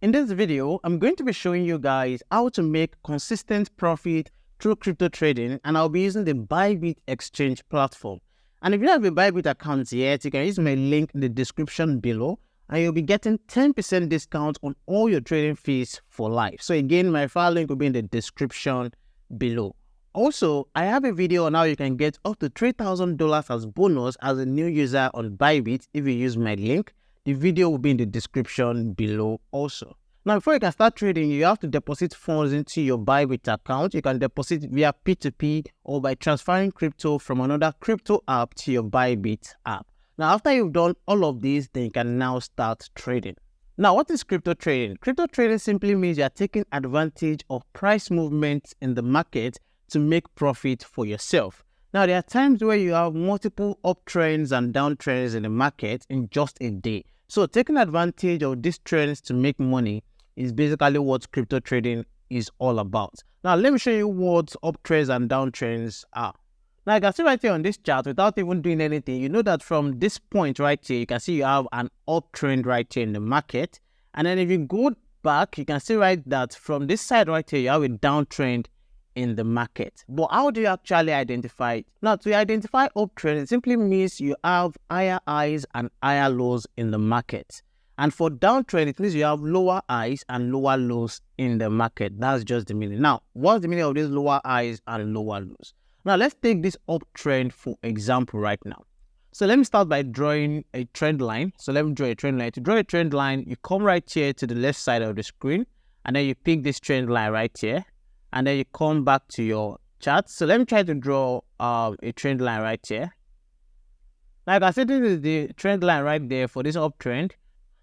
In this video, I'm going to be showing you guys how to make consistent profit through crypto trading, and I'll be using the Bybit exchange platform. And if you have a Bybit account yet, you can use my link in the description below, and you'll be getting 10% discount on all your trading fees for life. So again, my referral link will be in the description below. Also, I have a video on how you can get up to $3,000 as bonus as a new user on Bybit if you use my link. The video will be in the description below also. Now, before you can start trading, you have to deposit funds into your Bybit account. You can deposit via P2P or by transferring crypto from another crypto app to your Bybit app. Now, after you've done all of these, then you can now start trading. Now, what is crypto trading? Crypto trading simply means you are taking advantage of price movements in the market to make profit for yourself. Now, there are times where you have multiple uptrends and downtrends in the market in just a day. So taking advantage of these trends to make money is basically what crypto trading is all about. Now, let me show you what uptrends and downtrends are. Now, you can see right here on this chart, without even doing anything, you know that from this point right here, you can see you have an uptrend right here in the market. And then if you go back, you can see right that from this side right here, you have a downtrend in the market. But how do you actually identify it? Now, to identify uptrend, it simply means you have higher highs and higher lows in the market. And for downtrend, it means you have lower highs and lower lows in the market. That's just the meaning. Now, what's the meaning of these lower highs and lower lows? Now, let's take this uptrend for example right now. So let me start by drawing a trend line. So let me draw a trend line. To draw a trend line, you come right here to the left side of the screen, and then you pick this trend line right here. And then you come back to your chart. So let me try to draw a trend line right here. Now you can see this is the trend line right there for this uptrend.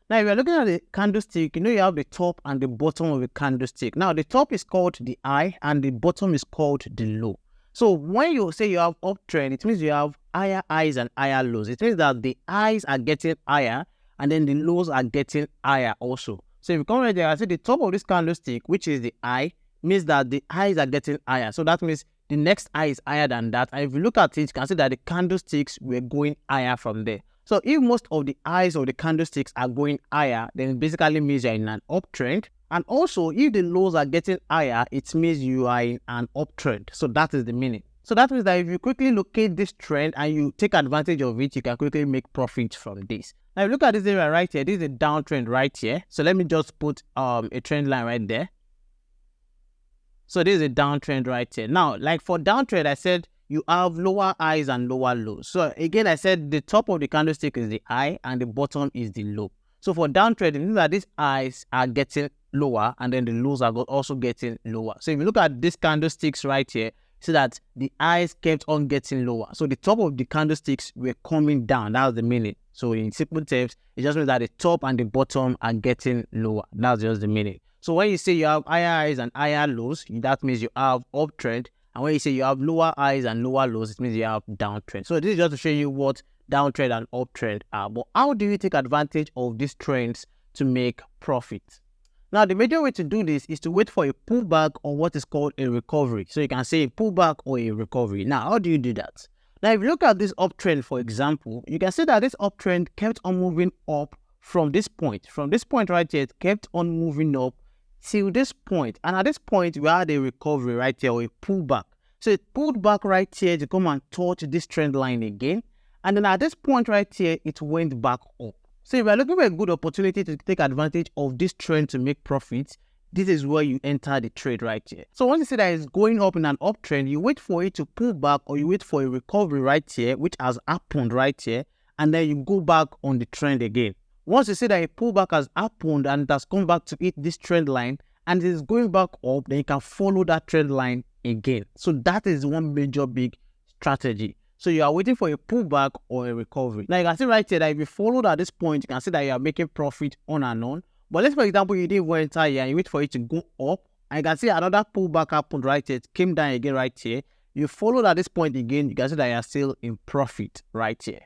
Now if you're looking at the candlestick, you know you have the top and the bottom of the candlestick. Now the top is called the high and the bottom is called the low. So when you say you have uptrend, it means you have higher highs and higher lows. It means that the highs are getting higher and then the lows are getting higher also. So if you come right there, I see the top of this candlestick, which is the high, means that the highs are getting higher. So that means the next high is higher than that. And if you look at it, you can see that the candlesticks were going higher from there. So if most of the highs of the candlesticks are going higher, then it basically means you're in an uptrend. And also, if the lows are getting higher, it means you are in an uptrend. So that is the meaning. So that means that if you quickly locate this trend and you take advantage of it, you can quickly make profit from this. Now, if you look at this area right here, this is a downtrend right here. So let me just put a trend line right there. So this is a downtrend right here. Now, like for downtrend, I said you have lower highs and lower lows. So again, I said the top of the candlestick is the high and the bottom is the low. So for downtrend, it means that these highs are getting lower and then the lows are also getting lower. So if you look at these candlesticks right here, see that the highs kept on getting lower. So the top of the candlesticks were coming down. That's the meaning. So in simple terms, it just means that the top and the bottom are getting lower. That's just the meaning. So when you say you have higher highs and higher lows, that means you have uptrend. And when you say you have lower highs and lower lows, it means you have downtrend. So this is just to show you what downtrend and uptrend are. But how do you take advantage of these trends to make profit? Now, the major way to do this is to wait for a pullback or what is called a recovery. So you can say a pullback or a recovery. Now, how do you do that? Now, if you look at this uptrend, for example, you can see that this uptrend kept on moving up from this point. From this point right here, it kept on moving up till this point. And at this point, we had a recovery right here or a pullback. So it pulled back right here to come and touch this trend line again. And then at this point right here, it went back up. So if you're looking for a good opportunity to take advantage of this trend to make profits, this is where you enter the trade right here. So once you see that it's going up in an uptrend, you wait for it to pull back or you wait for a recovery right here, which has happened right here, and then you go back on the trend again. Once you see that a pullback has happened and it has come back to hit this trend line and it is going back up, then you can follow that trend line again. So that is one major big strategy. So you are waiting for a pullback or a recovery. Now you can see right here that if you followed at this point, you can see that you are making profit on and on. But let's, for example, you didn't enter here and you wait for it to go up. And you can see another pullback happened right here. It came down again right here. You followed at this point again, you can see that you are still in profit right here.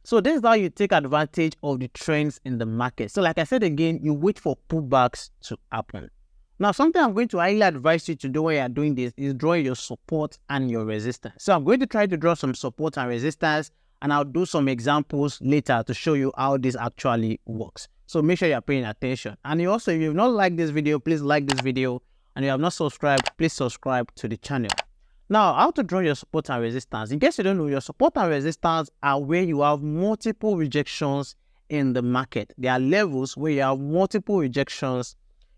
So this is how you take advantage of the trends in the market. So like I said again, you wait for pullbacks to happen. Now, something I'm going to highly advise you to do when you're doing this is drawing your support and your resistance. So I'm going to try to draw some support and resistance, and I'll do some examples later to show you how this actually works. So make sure you're paying attention. And you also, if you've not liked this video, please like this video. And if you have not subscribed, please subscribe to the channel. Now, how to draw your support and resistance. In case you don't know, your support and resistance are where you have multiple rejections in the market. There are levels where you have multiple rejections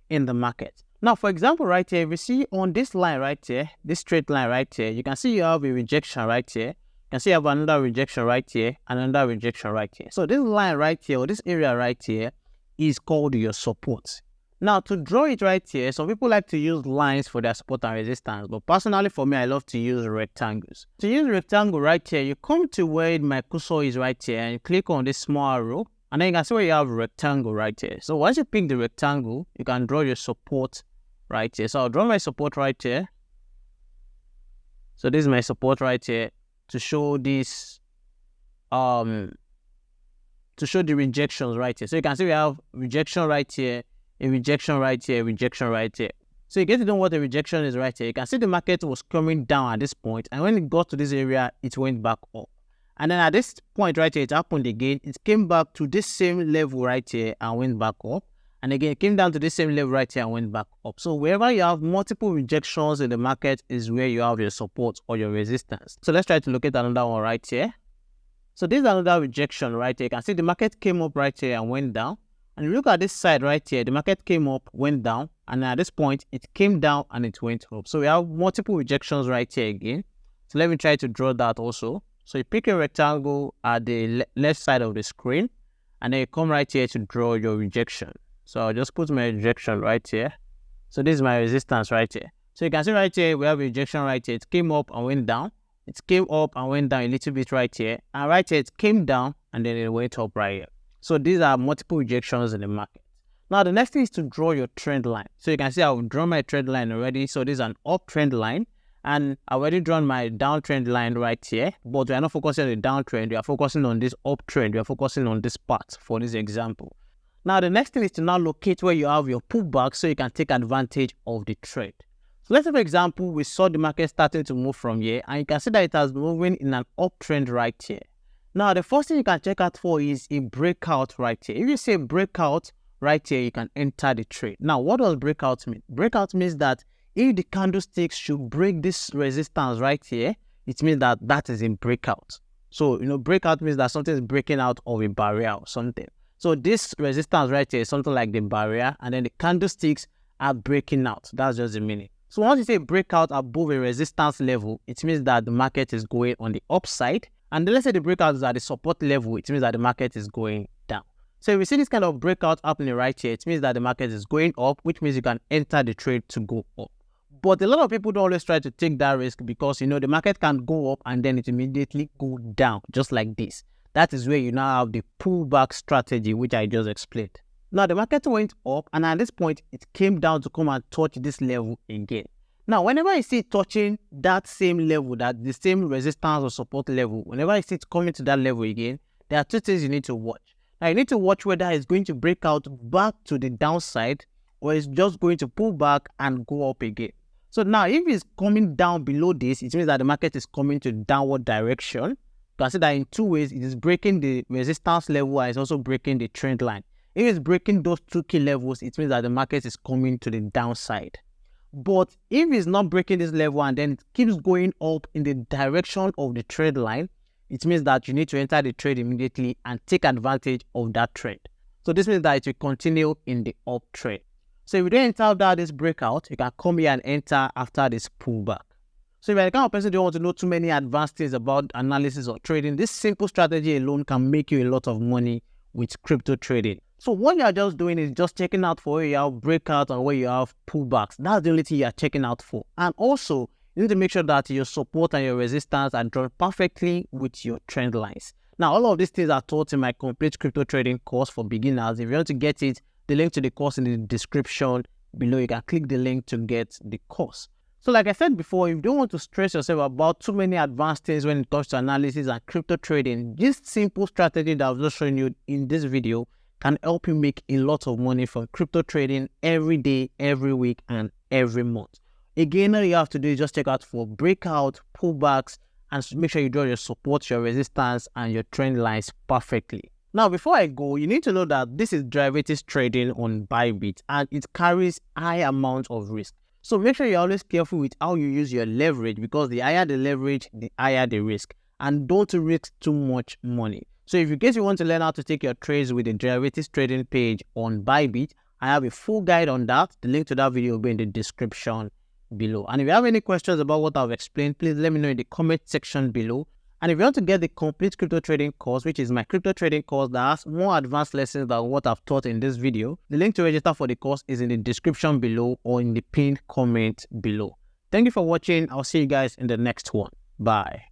in the market. Now, for example, right here, if you see on this line right here, this straight line right here, you can see you have a rejection right here. You can see you have another rejection right here and another rejection right here. So this line right here, or this area right here, is called your support. Now, to draw it right here, some people like to use lines for their support and resistance, but personally for me, I love to use rectangles. To use rectangle right here, you come to where my cursor is right here and you click on this small arrow, and then you can see where you have rectangle right here. So once you pick the rectangle, you can draw your support right here. So I'll draw my support right here. So this is my support right here to show this, to show the rejections right here. So you can see we have rejection right here, a rejection right here, rejection right here. So you get to know what the rejection is right here. You can see the market was coming down at this point, and when it got to this area, it went back up. And then at this point right here, it happened again. It came back to this same level right here and went back up. And again, it came down to this same level right here and went back up. So wherever you have multiple rejections in the market is where you have your support or your resistance. So let's try to locate another one right here. So this is another rejection right here. You can see the market came up right here and went down. And look at this side right here, the market came up, went down, and at this point, it came down and it went up. So we have multiple rejections right here again. So let me try to draw that also. So you pick a rectangle at the left side of the screen, and then you come right here to draw your rejection. So I'll just put my rejection right here. So this is my resistance right here. So you can see right here, we have a rejection right here. It came up and went down. It came up and went down a little bit right here. And right here, it came down and then it went up right here. So these are multiple rejections in the market. Now, the next thing is to draw your trend line. So you can see I've drawn my trend line already. So this is an uptrend line. And I've already drawn my downtrend line right here. But we are not focusing on the downtrend. We are focusing on this uptrend. We are focusing on this part for this example. Now, the next thing is to now locate where you have your pullback so you can take advantage of the trend. So let's say, for example, we saw the market starting to move from here. And you can see that it has been moving in an uptrend right here. Now, the first thing you can check out for is a breakout right here. If you say breakout right here, you can enter the trade. Now, what does breakout mean? Breakout means that if the candlesticks should break this resistance right here, it means that that is a breakout. So, breakout means that something is breaking out of a barrier or something. So this resistance right here is something like the barrier, and then the candlesticks are breaking out. That's just the meaning. So once you say breakout above a resistance level, it means that the market is going on the upside. And let's say the breakout is at the support level, it means that the market is going down. So if we see this kind of breakout happening right here, it means that the market is going up, which means you can enter the trade to go up. But a lot of people don't always try to take that risk because, the market can go up and then it immediately go down, just like this. That is where you now have the pullback strategy, which I just explained. Now, the market went up, and at this point, it came down to come and touch this level again. Now, whenever I see it touching that same level, that the same resistance or support level, whenever I see it coming to that level again, there are two things you need to watch. Now, you need to watch whether it's going to break out back to the downside or it's just going to pull back and go up again. So now, if it's coming down below this, it means that the market is coming to downward direction. You can see that in two ways. It is breaking the resistance level and it's also breaking the trend line. If it's breaking those two key levels, it means that the market is coming to the downside. But if it's not breaking this level and then it keeps going up in the direction of the trend line, it means that you need to enter the trade immediately and take advantage of that trend. So this means that it will continue in the uptrend. So if you don't enter after this breakout, you can come here and enter after this pullback. So if you're the kind of person who don't want to know too many advanced things about analysis or trading, this simple strategy alone can make you a lot of money with crypto trading. So what you're just doing is just checking out for where you have breakout and where you have pullbacks. That's the only thing you're checking out for. And also, you need to make sure that your support and your resistance are drawn perfectly with your trend lines. Now, all of these things are taught in my complete crypto trading course for beginners. If you want to get it, the link to the course in the description below. You can click the link to get the course. So like I said before, if you don't want to stress yourself about too many advanced things when it comes to analysis and crypto trading, this simple strategy that I've just shown you in this video can help you make a lot of money from crypto trading every day, every week, and every month. Again, all you have to do is just check out for breakout, pullbacks, and make sure you draw your support, your resistance, and your trend lines perfectly. Now, before I go, you need to know that this is derivatives trading on Bybit and it carries high amounts of risk. So make sure you're always careful with how you use your leverage, because the higher the leverage, the higher the risk. And don't risk too much money. So if in case you want to learn how to take your trades with the derivatives trading page on Bybit, I have a full guide on that. The link to that video will be in the description below. And if you have any questions about what I've explained, please let me know in the comment section below. And if you want to get the complete crypto trading course, which is my crypto trading course that has more advanced lessons than what I've taught in this video, the link to register for the course is in the description below or in the pinned comment below. Thank you for watching. I'll see you guys in the next one. Bye.